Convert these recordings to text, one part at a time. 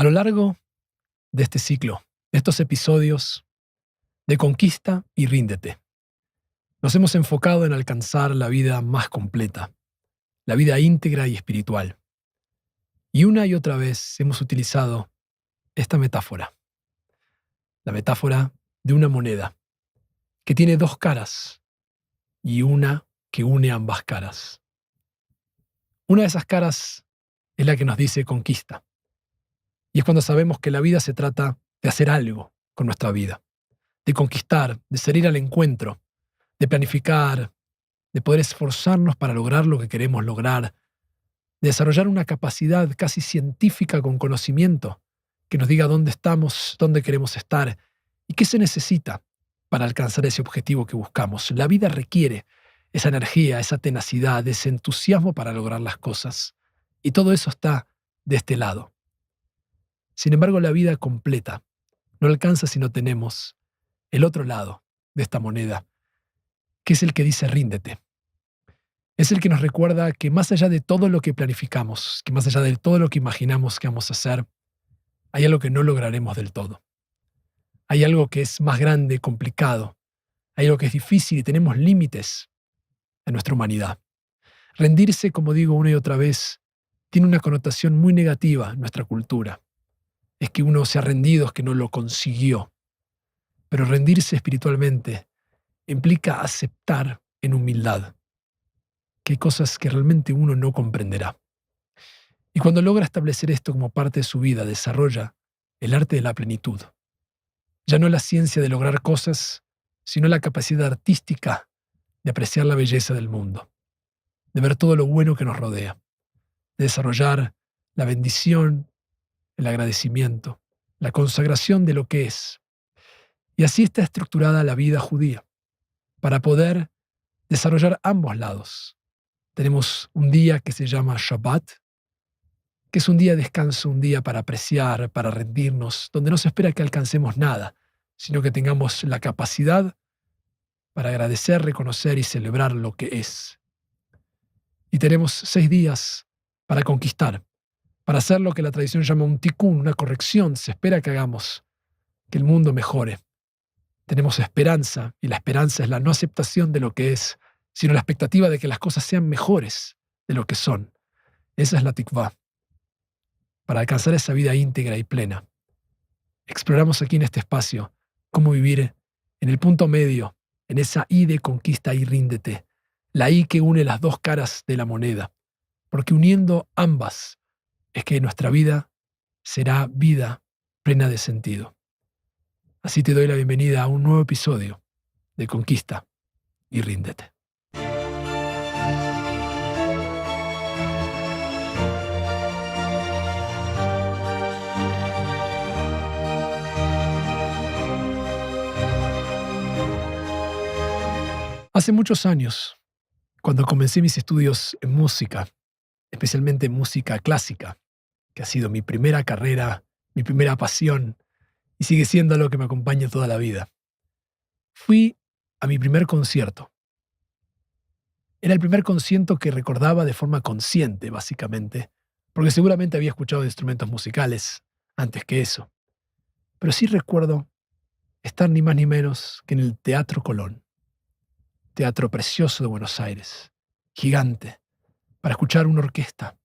A lo largo de este ciclo, de estos episodios de Conquista y Ríndete, nos hemos enfocado en alcanzar la vida más completa, la vida íntegra y espiritual. Y una y otra vez hemos utilizado esta metáfora, la metáfora de una moneda que tiene dos caras y una que une ambas caras. Una de esas caras es la que nos dice conquista. Y es cuando sabemos que la vida se trata de hacer algo con nuestra vida, de conquistar, de salir al encuentro, de planificar, de poder esforzarnos para lograr lo que queremos lograr, de desarrollar una capacidad casi científica con conocimiento que nos diga dónde estamos, dónde queremos estar y qué se necesita para alcanzar ese objetivo que buscamos. La vida requiere esa energía, esa tenacidad, ese entusiasmo para lograr las cosas. Y todo eso está de este lado. Sin embargo, la vida completa no alcanza si no tenemos el otro lado de esta moneda, que es el que dice ríndete. Es el que nos recuerda que más allá de todo lo que planificamos, que más allá de todo lo que imaginamos que vamos a hacer, hay algo que no lograremos del todo. Hay algo que es más grande, complicado. Hay algo que es difícil y tenemos límites en nuestra humanidad. Rendirse, como digo una y otra vez, tiene una connotación muy negativa en nuestra cultura. Es que uno se ha rendido, es que no lo consiguió. Pero rendirse espiritualmente implica aceptar en humildad que hay cosas que realmente uno no comprenderá. Y cuando logra establecer esto como parte de su vida, desarrolla el arte de la plenitud. Ya no la ciencia de lograr cosas, sino la capacidad artística de apreciar la belleza del mundo, de ver todo lo bueno que nos rodea, de desarrollar la bendición, el agradecimiento, la consagración de lo que es. Y así está estructurada la vida judía, para poder desarrollar ambos lados. Tenemos un día que se llama Shabbat, que es un día de descanso, un día para apreciar, para rendirnos, donde no se espera que alcancemos nada, sino que tengamos la capacidad para agradecer, reconocer y celebrar lo que es. Y tenemos 6 días para conquistar, para hacer lo que la tradición llama un tikkun, una corrección. Se espera que hagamos, que el mundo mejore. Tenemos esperanza, y la esperanza es la no aceptación de lo que es, sino la expectativa de que las cosas sean mejores de lo que son. Esa es la tikvá. Para alcanzar esa vida íntegra y plena, exploramos aquí en este espacio cómo vivir en el punto medio, en esa I de conquista y ríndete, la I que une las dos caras de la moneda, porque uniendo ambas es que nuestra vida será vida plena de sentido. Así te doy la bienvenida a un nuevo episodio de Conquista y Ríndete. Hace muchos años, cuando comencé mis estudios en música, especialmente en música clásica, que ha sido mi primera carrera, mi primera pasión, y sigue siendo algo que me acompaña toda la vida, fui a mi primer concierto. Era el primer concierto que recordaba de forma consciente, básicamente, porque seguramente había escuchado instrumentos musicales antes que eso. Pero sí recuerdo estar ni más ni menos que en el Teatro Colón, teatro precioso de Buenos Aires, gigante, para escuchar una orquesta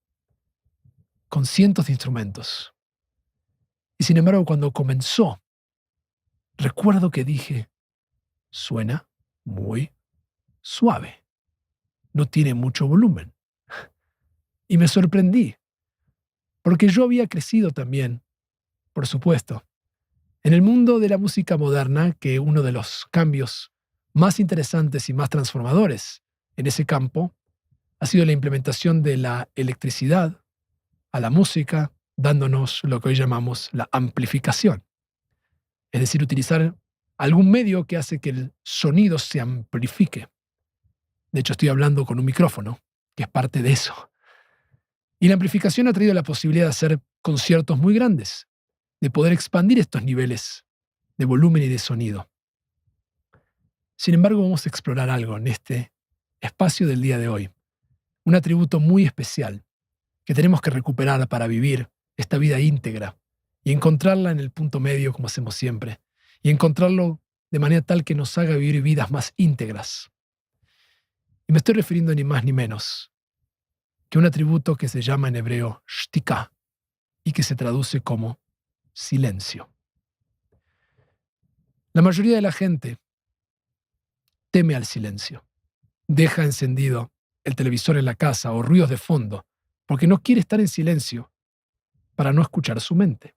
con cientos de instrumentos. Y sin embargo, cuando comenzó, recuerdo que dije, suena muy suave, no tiene mucho volumen. Y me sorprendí, porque yo había crecido también, por supuesto, en el mundo de la música moderna, que uno de los cambios más interesantes y más transformadores en ese campo ha sido la implementación de la electricidad a la música, dándonos lo que hoy llamamos la amplificación. Es decir, utilizar algún medio que hace que el sonido se amplifique. De hecho, estoy hablando con un micrófono, que es parte de eso. Y la amplificación ha traído la posibilidad de hacer conciertos muy grandes, de poder expandir estos niveles de volumen y de sonido. Sin embargo, vamos a explorar algo en este espacio del día de hoy, un atributo muy especial que tenemos que recuperar para vivir esta vida íntegra y encontrarla en el punto medio como hacemos siempre, y encontrarlo de manera tal que nos haga vivir vidas más íntegras. Y me estoy refiriendo ni más ni menos que un atributo que se llama en hebreo shtika y que se traduce como silencio. La mayoría de la gente teme al silencio. Deja encendido el televisor en la casa o ruidos de fondo porque no quiere estar en silencio para no escuchar su mente.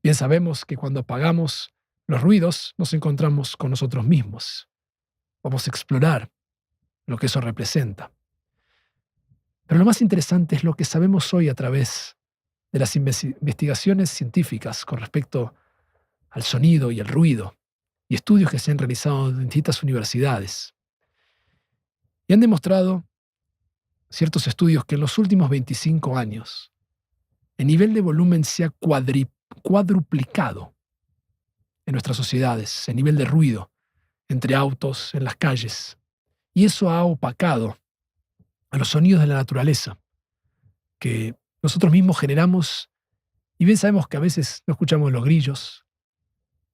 Bien sabemos que cuando apagamos los ruidos nos encontramos con nosotros mismos. Vamos a explorar lo que eso representa. Pero lo más interesante es lo que sabemos hoy a través de las investigaciones científicas con respecto al sonido y el ruido, y estudios que se han realizado en distintas universidades. Y han demostrado ciertos estudios que en los últimos 25 años el nivel de volumen se ha cuadruplicado en nuestras sociedades, el nivel de ruido entre autos, en las calles. Y eso ha opacado a los sonidos de la naturaleza que nosotros mismos generamos, y bien sabemos que a veces no escuchamos los grillos,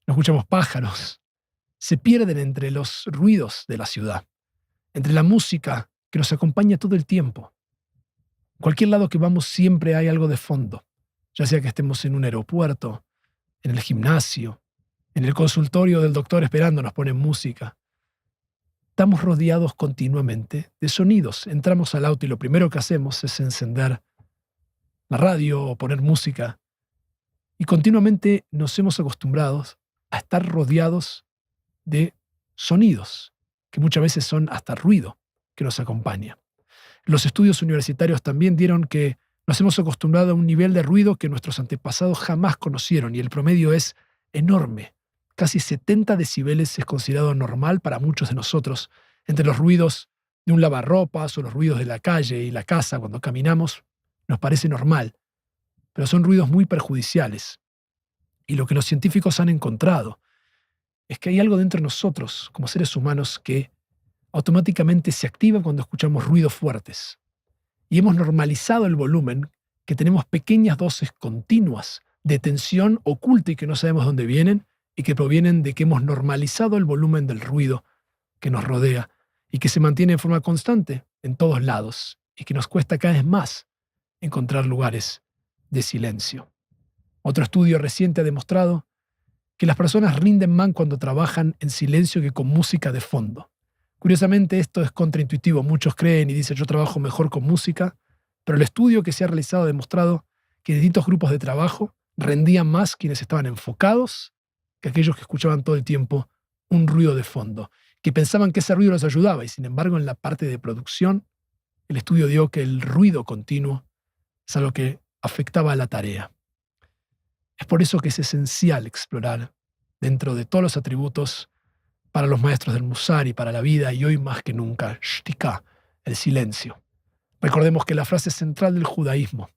no escuchamos pájaros, se pierden entre los ruidos de la ciudad, entre la música que nos acompaña todo el tiempo. En cualquier lado que vamos siempre hay algo de fondo, ya sea que estemos en un aeropuerto, en el gimnasio, en el consultorio del doctor esperando nos ponen música. Estamos rodeados continuamente de sonidos. Entramos al auto y lo primero que hacemos es encender la radio o poner música. Y continuamente nos hemos acostumbrado a estar rodeados de sonidos, que muchas veces son hasta ruido que nos acompaña. Los estudios universitarios también dieron que nos hemos acostumbrado a un nivel de ruido que nuestros antepasados jamás conocieron, y el promedio es enorme. Casi 70 decibeles es considerado normal para muchos de nosotros, entre los ruidos de un lavarropas o los ruidos de la calle y la casa cuando caminamos, nos parece normal, pero son ruidos muy perjudiciales. Y lo que los científicos han encontrado es que hay algo dentro de nosotros, como seres humanos, que automáticamente se activa cuando escuchamos ruidos fuertes. Y hemos normalizado el volumen, que tenemos pequeñas dosis continuas de tensión oculta y que no sabemos dónde vienen, y que provienen de que hemos normalizado el volumen del ruido que nos rodea y que se mantiene en forma constante en todos lados y que nos cuesta cada vez más encontrar lugares de silencio. Otro estudio reciente ha demostrado que las personas rinden más cuando trabajan en silencio que con música de fondo. Curiosamente, esto es contraintuitivo. Muchos creen y dicen yo trabajo mejor con música, pero el estudio que se ha realizado ha demostrado que en distintos grupos de trabajo rendían más quienes estaban enfocados que aquellos que escuchaban todo el tiempo un ruido de fondo, que pensaban que ese ruido los ayudaba, y sin embargo en la parte de producción el estudio dio que el ruido continuo es algo que afectaba a la tarea. Es por eso que es esencial explorar dentro de todos los atributos para los maestros del Musar y para la vida, y hoy más que nunca, shtika, el silencio. Recordemos que la frase central del judaísmo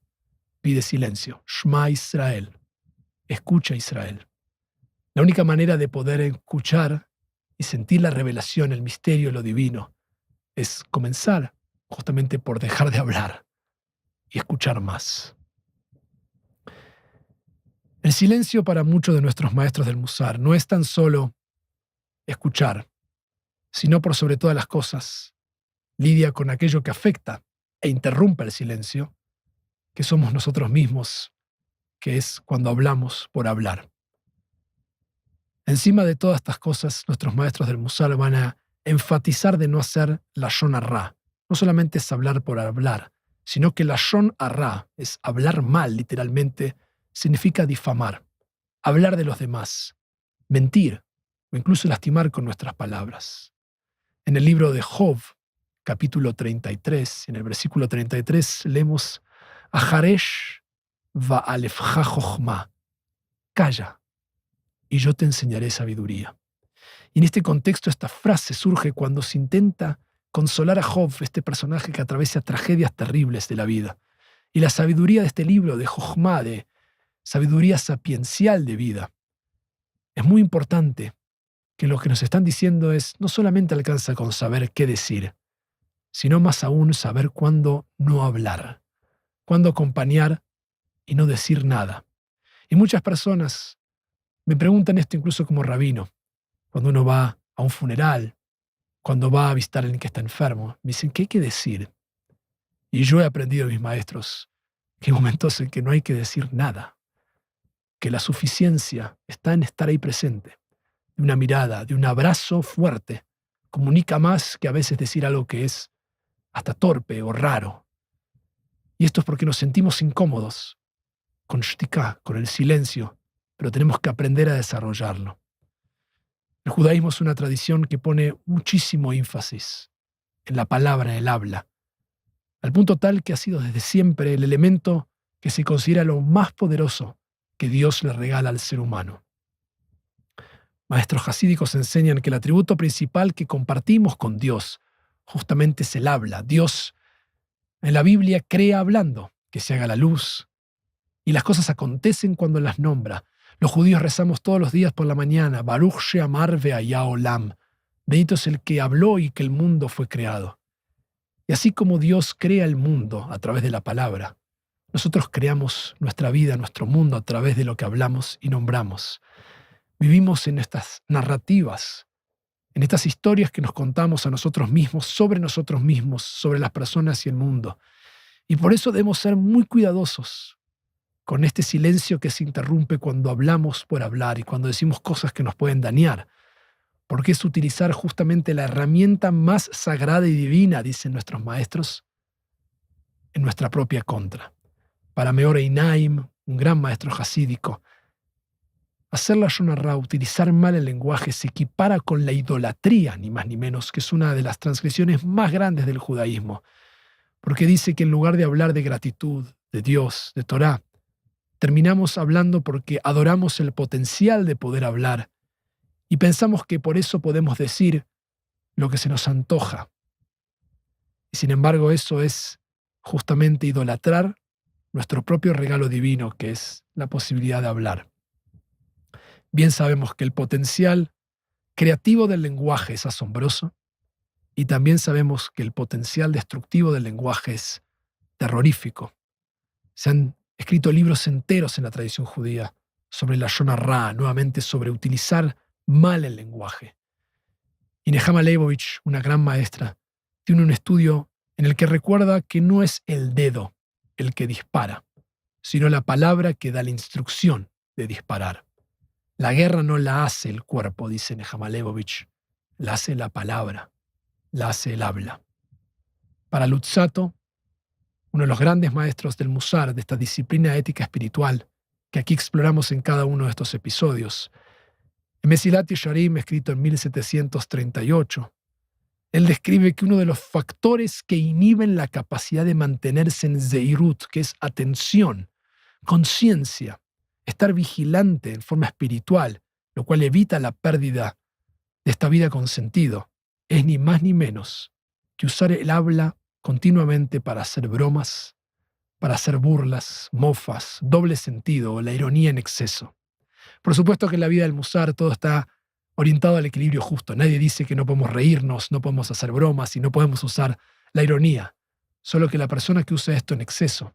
pide silencio, Shema Israel, escucha Israel. La única manera de poder escuchar y sentir la revelación, el misterio, lo divino, es comenzar justamente por dejar de hablar y escuchar más. El silencio para muchos de nuestros maestros del Musar no es tan solo escuchar, sino por sobre todas las cosas, lidia con aquello que afecta e interrumpe el silencio, que somos nosotros mismos, que es cuando hablamos por hablar. Encima de todas estas cosas, nuestros maestros del Musar van a enfatizar de no hacer lashon hará. No solamente es hablar por hablar, sino que lashon hará es hablar mal, literalmente, significa difamar, hablar de los demás, mentir o incluso lastimar con nuestras palabras. En el libro de Job, capítulo 33, en el versículo 33, leemos Aharesh va'alefja chochma, calla, y yo te enseñaré sabiduría. Y en este contexto esta frase surge cuando se intenta consolar a Job, este personaje que atraviesa tragedias terribles de la vida. Y la sabiduría de este libro de Jochma, de sabiduría sapiencial de vida, es muy importante, que lo que nos están diciendo es no solamente alcanza con saber qué decir, sino más aún saber cuándo no hablar, cuándo acompañar y no decir nada. Y muchas personas me preguntan esto incluso como rabino, cuando uno va a un funeral, cuando va a visitar a alguien que está enfermo. Me dicen, ¿qué hay que decir? Y yo he aprendido de mis maestros que hay momentos en que no hay que decir nada, que la suficiencia está en estar ahí presente, de una mirada, de un abrazo fuerte. Comunica más que a veces decir algo que es hasta torpe o raro. Y esto es porque nos sentimos incómodos con shtiká, con el silencio, pero tenemos que aprender a desarrollarlo. El judaísmo es una tradición que pone muchísimo énfasis en la palabra, en el habla, al punto tal que ha sido desde siempre el elemento que se considera lo más poderoso que Dios le regala al ser humano. Maestros hasídicos enseñan que el atributo principal que compartimos con Dios justamente es el habla. Dios en la Biblia crea hablando, que se haga la luz, y las cosas acontecen cuando las nombra. Los judíos rezamos todos los días por la mañana, Baruch she'amar ve'haya olam. Bendito es el que habló y que el mundo fue creado. Y así como Dios crea el mundo a través de la palabra, nosotros creamos nuestra vida, nuestro mundo a través de lo que hablamos y nombramos. Vivimos en estas narrativas, en estas historias que nos contamos a nosotros mismos, sobre las personas y el mundo. Y por eso debemos ser muy cuidadosos con este silencio que se interrumpe cuando hablamos por hablar y cuando decimos cosas que nos pueden dañar, porque es utilizar justamente la herramienta más sagrada y divina, dicen nuestros maestros, en nuestra propia contra. Para Meor Einaim, un gran maestro hasídico, hacer la Lashon Hará, utilizar mal el lenguaje, se equipara con la idolatría, ni más ni menos, que es una de las transgresiones más grandes del judaísmo, porque dice que en lugar de hablar de gratitud, de Dios, de Torá, terminamos hablando porque adoramos el potencial de poder hablar y pensamos que por eso podemos decir lo que se nos antoja. Y sin embargo, eso es justamente idolatrar nuestro propio regalo divino, que es la posibilidad de hablar. Bien sabemos que el potencial creativo del lenguaje es asombroso y también sabemos que el potencial destructivo del lenguaje es terrorífico. Se han escrito libros enteros en la tradición judía sobre la Lashon Hará, nuevamente sobre utilizar mal el lenguaje. Y Nehama Leibovich, una gran maestra, tiene un estudio en el que recuerda que no es el dedo el que dispara, sino la palabra que da la instrucción de disparar. La guerra no la hace el cuerpo, dice Nehama Leibovich, la hace la palabra, la hace el habla. Para Luzzatto, uno de los grandes maestros del Musar, de esta disciplina ética espiritual, que aquí exploramos en cada uno de estos episodios, en Mesilat Yesharim, escrito en 1738, él describe que uno de los factores que inhiben la capacidad de mantenerse en Zeirut, que es atención, conciencia, estar vigilante en forma espiritual, lo cual evita la pérdida de esta vida con sentido, es ni más ni menos que usar el habla continuamente para hacer bromas, para hacer burlas, mofas, doble sentido o la ironía en exceso. Por supuesto que en la vida del Musar todo está orientado al equilibrio justo. Nadie dice que no podemos reírnos, no podemos hacer bromas y no podemos usar la ironía. Solo que la persona que usa esto en exceso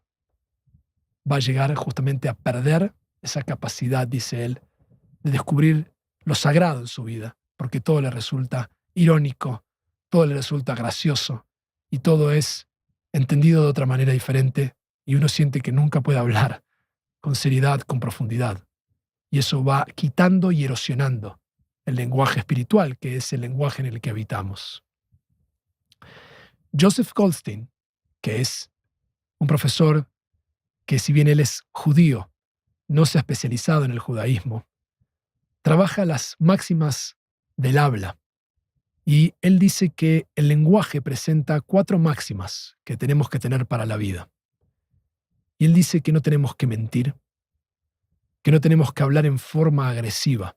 va a llegar justamente a perder esa capacidad, dice él, de descubrir lo sagrado en su vida, porque todo le resulta irónico, todo le resulta gracioso y todo es entendido de otra manera diferente y uno siente que nunca puede hablar con seriedad, con profundidad. Y eso va quitando y erosionando el lenguaje espiritual, que es el lenguaje en el que habitamos. Joseph Goldstein, que es un profesor que, si bien él es judío, no se ha especializado en el judaísmo, trabaja las máximas del habla. Y él dice que el lenguaje presenta 4 máximas que tenemos que tener para la vida. Y él dice que no tenemos que mentir, que no tenemos que hablar en forma agresiva,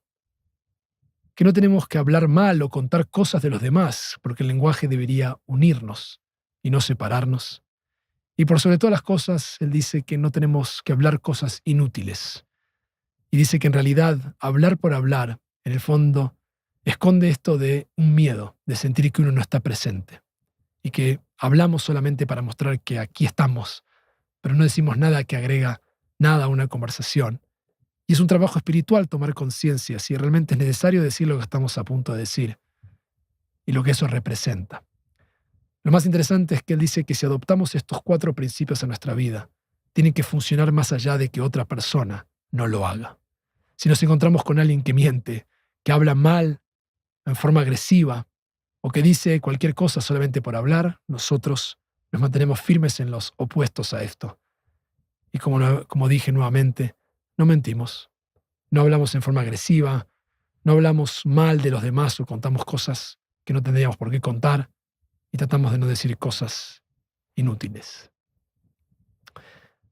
que no tenemos que hablar mal o contar cosas de los demás, porque el lenguaje debería unirnos y no separarnos. Y por sobre todas las cosas, él dice que no tenemos que hablar cosas inútiles. Y dice que en realidad hablar por hablar, en el fondo, esconde esto de un miedo, de sentir que uno no está presente. Y que hablamos solamente para mostrar que aquí estamos, pero no decimos nada que agrega nada a una conversación. Y es un trabajo espiritual tomar conciencia si realmente es necesario decir lo que estamos a punto de decir y lo que eso representa. Lo más interesante es que él dice que si adoptamos estos 4 principios a nuestra vida, tienen que funcionar más allá de que otra persona no lo haga. Si nos encontramos con alguien que miente, que habla mal, en forma agresiva, o que dice cualquier cosa solamente por hablar, nosotros nos mantenemos firmes en los opuestos a esto. Y como dije nuevamente, no mentimos, no hablamos en forma agresiva, no hablamos mal de los demás o contamos cosas que no tendríamos por qué contar y tratamos de no decir cosas inútiles.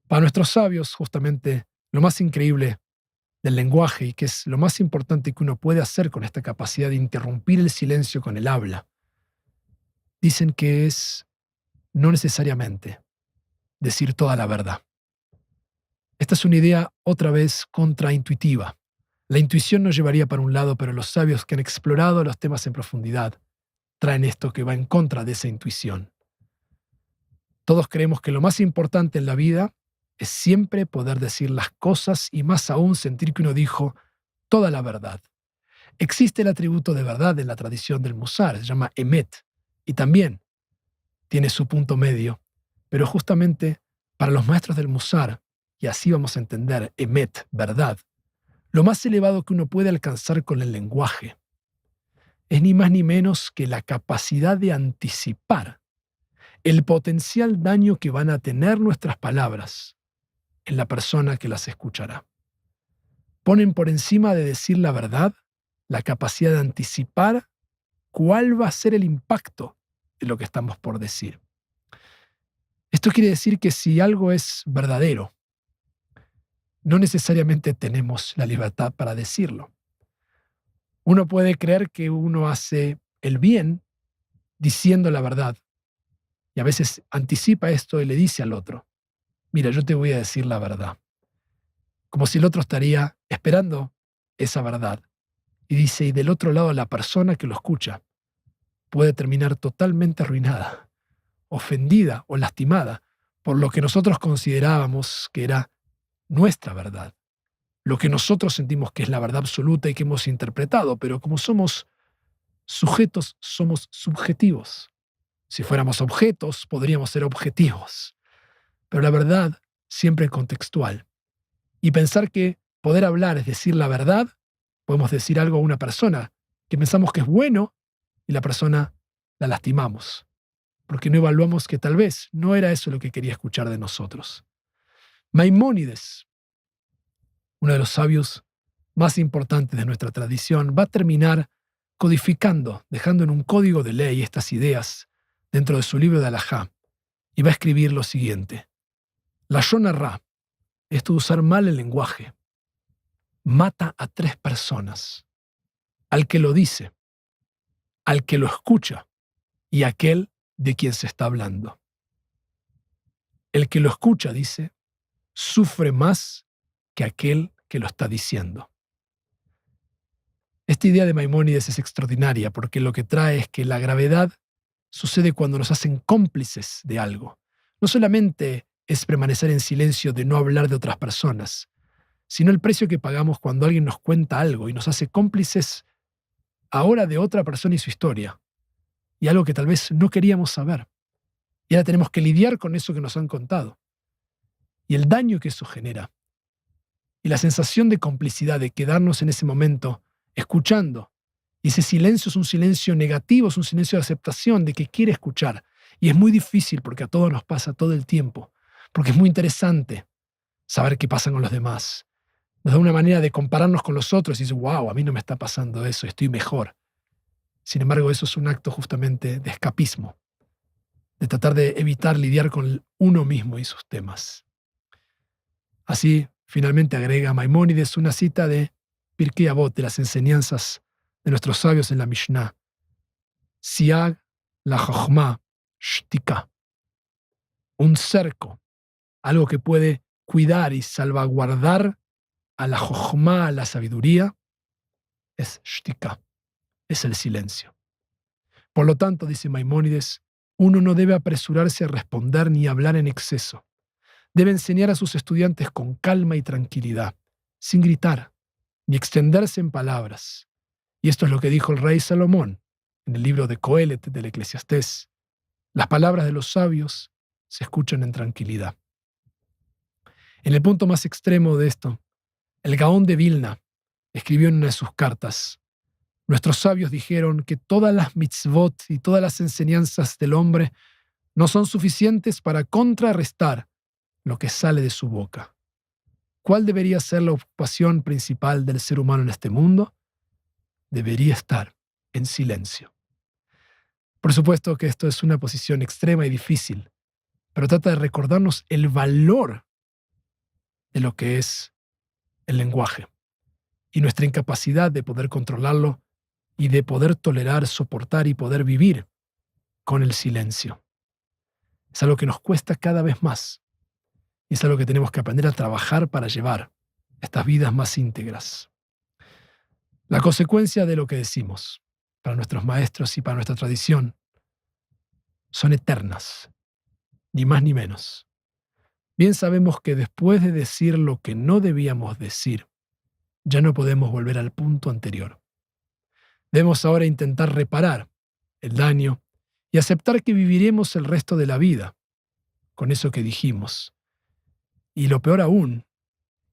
Para nuestros sabios, justamente, lo más increíble del lenguaje y que es lo más importante que uno puede hacer con esta capacidad de interrumpir el silencio con el habla, dicen que es no necesariamente decir toda la verdad. Esta es una idea otra vez contraintuitiva. La intuición nos llevaría para un lado, pero los sabios que han explorado los temas en profundidad traen esto que va en contra de esa intuición. Todos creemos que lo más importante en la vida es siempre poder decir las cosas y más aún sentir que uno dijo toda la verdad. Existe el atributo de verdad en la tradición del Musar, se llama Emet, y también tiene su punto medio, pero justamente para los maestros del Musar, y así vamos a entender Emet, verdad, lo más elevado que uno puede alcanzar con el lenguaje es ni más ni menos que la capacidad de anticipar el potencial daño que van a tener nuestras palabras en la persona que las escuchará. Ponen por encima de decir la verdad la capacidad de anticipar cuál va a ser el impacto de lo que estamos por decir. Esto quiere decir que si algo es verdadero, no necesariamente tenemos la libertad para decirlo. Uno puede creer que uno hace el bien diciendo la verdad y a veces anticipa esto y le dice al otro, mira, yo te voy a decir la verdad. Como si el otro estaría esperando esa verdad. Y dice, y del otro lado la persona que lo escucha puede terminar totalmente arruinada, ofendida o lastimada por lo que nosotros considerábamos que era nuestra verdad, lo que nosotros sentimos que es la verdad absoluta y que hemos interpretado, pero como somos sujetos, somos subjetivos. Si fuéramos objetos, podríamos ser objetivos, pero la verdad siempre es contextual. Y pensar que poder hablar es decir la verdad, podemos decir algo a una persona que pensamos que es bueno y la persona la lastimamos, porque no evaluamos que tal vez no era eso lo que quería escuchar de nosotros. Maimónides, uno de los sabios más importantes de nuestra tradición, va a terminar codificando, dejando en un código de ley estas ideas dentro de su libro de Alajá, y va a escribir lo siguiente. La Lashon Hará, esto de usar mal el lenguaje, mata a 3 personas, al que lo dice, al que lo escucha y aquel de quien se está hablando. El que lo escucha, dice, sufre más que aquel que lo está diciendo. Esta idea de Maimónides es extraordinaria porque lo que trae es que la gravedad sucede cuando nos hacen cómplices de algo. No solamente es permanecer en silencio de no hablar de otras personas, sino el precio que pagamos cuando alguien nos cuenta algo y nos hace cómplices ahora de otra persona y su historia, y algo que tal vez no queríamos saber. Y ahora tenemos que lidiar con eso que nos han contado, y el daño que eso genera, y la sensación de complicidad, de quedarnos en ese momento escuchando. Y ese silencio es un silencio negativo, es un silencio de aceptación, de que quiere escuchar. Y es muy difícil porque a todos nos pasa todo el tiempo, porque es muy interesante saber qué pasa con los demás. Nos da una manera de compararnos con los otros y decir, wow, a mí no me está pasando eso, estoy mejor. Sin embargo, eso es un acto justamente de escapismo, de tratar de evitar lidiar con uno mismo y sus temas. Así, finalmente agrega Maimónides una cita de Pirkei Avot, de las enseñanzas de nuestros sabios en la Mishnah. Siag la Chochmah Shtika. Un cerco, algo que puede cuidar y salvaguardar a la Chochmah, a la sabiduría, es Shtika, es el silencio. Por lo tanto, dice Maimónides, uno no debe apresurarse a responder ni hablar en exceso. Debe enseñar a sus estudiantes con calma y tranquilidad, sin gritar, ni extenderse en palabras. Y esto es lo que dijo el rey Salomón en el libro de Coelet del Eclesiastés. Las palabras de los sabios se escuchan en tranquilidad. En el punto más extremo de esto, el Gaón de Vilna escribió en una de sus cartas: nuestros sabios dijeron que todas las mitzvot y todas las enseñanzas del hombre no son suficientes para contrarrestar lo que sale de su boca. ¿Cuál debería ser la ocupación principal del ser humano en este mundo? Debería estar en silencio. Por supuesto que esto es una posición extrema y difícil, pero trata de recordarnos el valor de lo que es el lenguaje y nuestra incapacidad de poder controlarlo y de poder tolerar, soportar y poder vivir con el silencio. Es algo que nos cuesta cada vez más y es algo que tenemos que aprender a trabajar para llevar estas vidas más íntegras. La consecuencia de lo que decimos para nuestros maestros y para nuestra tradición son eternas, ni más ni menos. Bien sabemos que después de decir lo que no debíamos decir, ya no podemos volver al punto anterior. Debemos ahora intentar reparar el daño y aceptar que viviremos el resto de la vida con eso que dijimos. Y lo peor aún,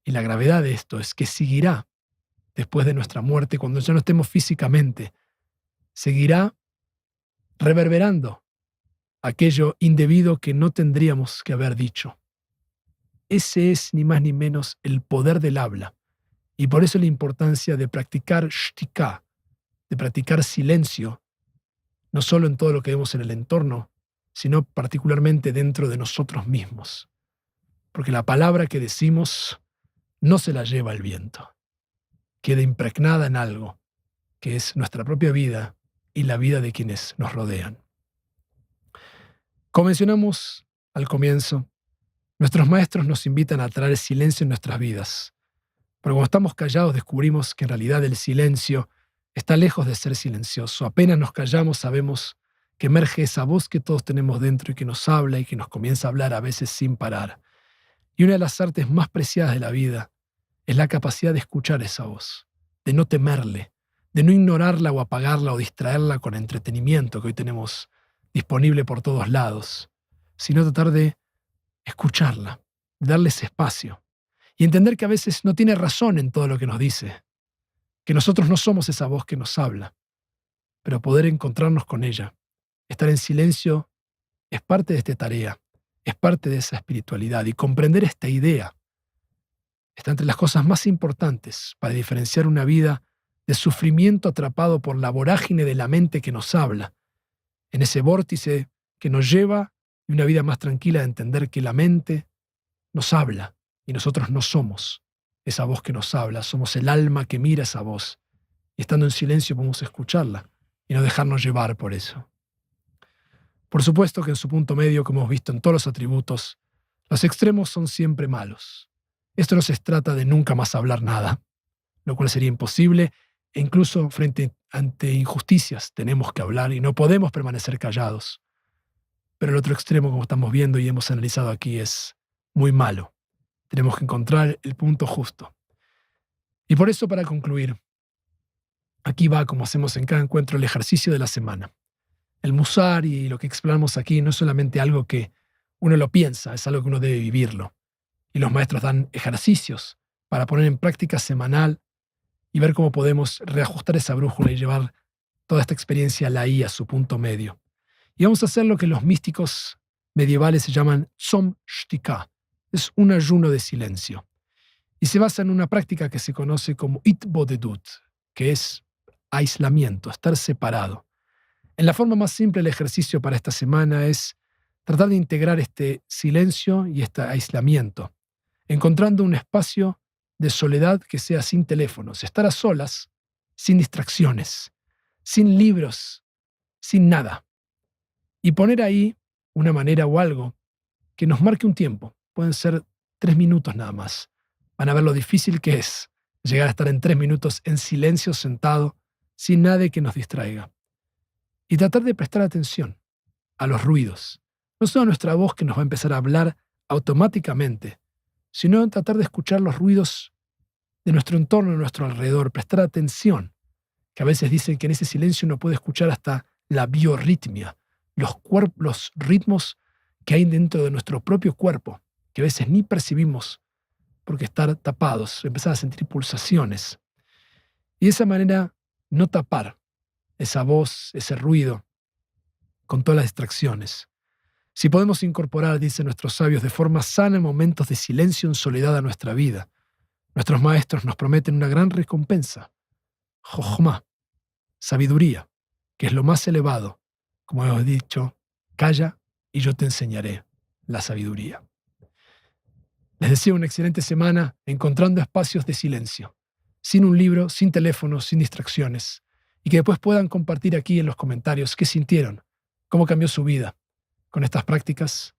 y la gravedad de esto, es que seguirá después de nuestra muerte, cuando ya no estemos físicamente, seguirá reverberando aquello indebido que no tendríamos que haber dicho. Ese es ni más ni menos el poder del habla, y por eso la importancia de practicar shtiká, de practicar silencio, no solo en todo lo que vemos en el entorno, sino particularmente dentro de nosotros mismos. Porque la palabra que decimos no se la lleva el viento. Queda impregnada en algo que es nuestra propia vida y la vida de quienes nos rodean. Como mencionamos al comienzo, nuestros maestros nos invitan a traer silencio en nuestras vidas. Pero cuando estamos callados descubrimos que en realidad el silencio está lejos de ser silencioso. Apenas nos callamos sabemos que emerge esa voz que todos tenemos dentro y que nos habla y que nos comienza a hablar a veces sin parar. Y una de las artes más preciadas de la vida es la capacidad de escuchar esa voz, de no temerle, de no ignorarla o apagarla o distraerla con entretenimiento que hoy tenemos disponible por todos lados, sino tratar de escucharla, darle ese espacio y entender que a veces no tiene razón en todo lo que nos dice, que nosotros no somos esa voz que nos habla, pero poder encontrarnos con ella, estar en silencio, es parte de esta tarea, es parte de esa espiritualidad y comprender esta idea está entre las cosas más importantes para diferenciar una vida de sufrimiento atrapado por la vorágine de la mente que nos habla, en ese vórtice que nos lleva a una vida más tranquila de entender que la mente nos habla y nosotros no somos esa voz que nos habla, somos el alma que mira esa voz y estando en silencio podemos escucharla y no dejarnos llevar por eso. Por supuesto que en su punto medio, como hemos visto en todos los atributos, los extremos son siempre malos. Esto no se trata de nunca más hablar nada, lo cual sería imposible, e incluso ante injusticias tenemos que hablar y no podemos permanecer callados. Pero el otro extremo, como estamos viendo y hemos analizado aquí, es muy malo. Tenemos que encontrar el punto justo. Y por eso, para concluir, aquí va, como hacemos en cada encuentro, el ejercicio de la semana. El musar y lo que exploramos aquí no es solamente algo que uno lo piensa, es algo que uno debe vivirlo. Y los maestros dan ejercicios para poner en práctica semanal y ver cómo podemos reajustar esa brújula y llevar toda esta experiencia a la I, a su punto medio. Y vamos a hacer lo que los místicos medievales se llaman Tzom Shtika. Es un ayuno de silencio. Y se basa en una práctica que se conoce como Itbodedut, que es aislamiento, estar separado. En la forma más simple, el ejercicio para esta semana es tratar de integrar este silencio y este aislamiento, encontrando un espacio de soledad que sea sin teléfonos, estar a solas, sin distracciones, sin libros, sin nada. Y poner ahí una manera o algo que nos marque un tiempo. Pueden ser 3 minutos nada más. Van a ver lo difícil que es llegar a estar en 3 minutos en silencio sentado, sin nada que nos distraiga. Y tratar de prestar atención a los ruidos. No solo a nuestra voz que nos va a empezar a hablar automáticamente, sino tratar de escuchar los ruidos de nuestro entorno, de nuestro alrededor, prestar atención, que a veces dicen que en ese silencio uno puede escuchar hasta la biorritmia, los ritmos que hay dentro de nuestro propio cuerpo, que a veces ni percibimos porque estar tapados, empezar a sentir pulsaciones. Y de esa manera no tapar esa voz, ese ruido, con todas las distracciones. Si podemos incorporar, dicen nuestros sabios, de forma sana momentos de silencio en soledad a nuestra vida, nuestros maestros nos prometen una gran recompensa. Jochma, sabiduría, que es lo más elevado. Como hemos dicho, calla y yo te enseñaré la sabiduría. Les deseo una excelente semana encontrando espacios de silencio, sin un libro, sin teléfono, sin distracciones, y que después puedan compartir aquí en los comentarios qué sintieron, cómo cambió su vida con estas prácticas.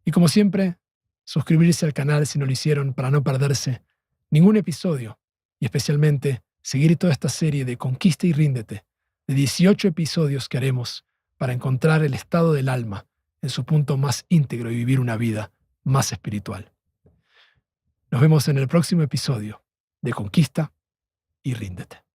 Y como siempre, suscribirse al canal si no lo hicieron para no perderse ningún episodio y especialmente seguir toda esta serie de Conquista y Ríndete, de 18 episodios que haremos para encontrar el estado del alma en su punto más íntegro y vivir una vida más espiritual. Nos vemos en el próximo episodio de Conquista y Ríndete.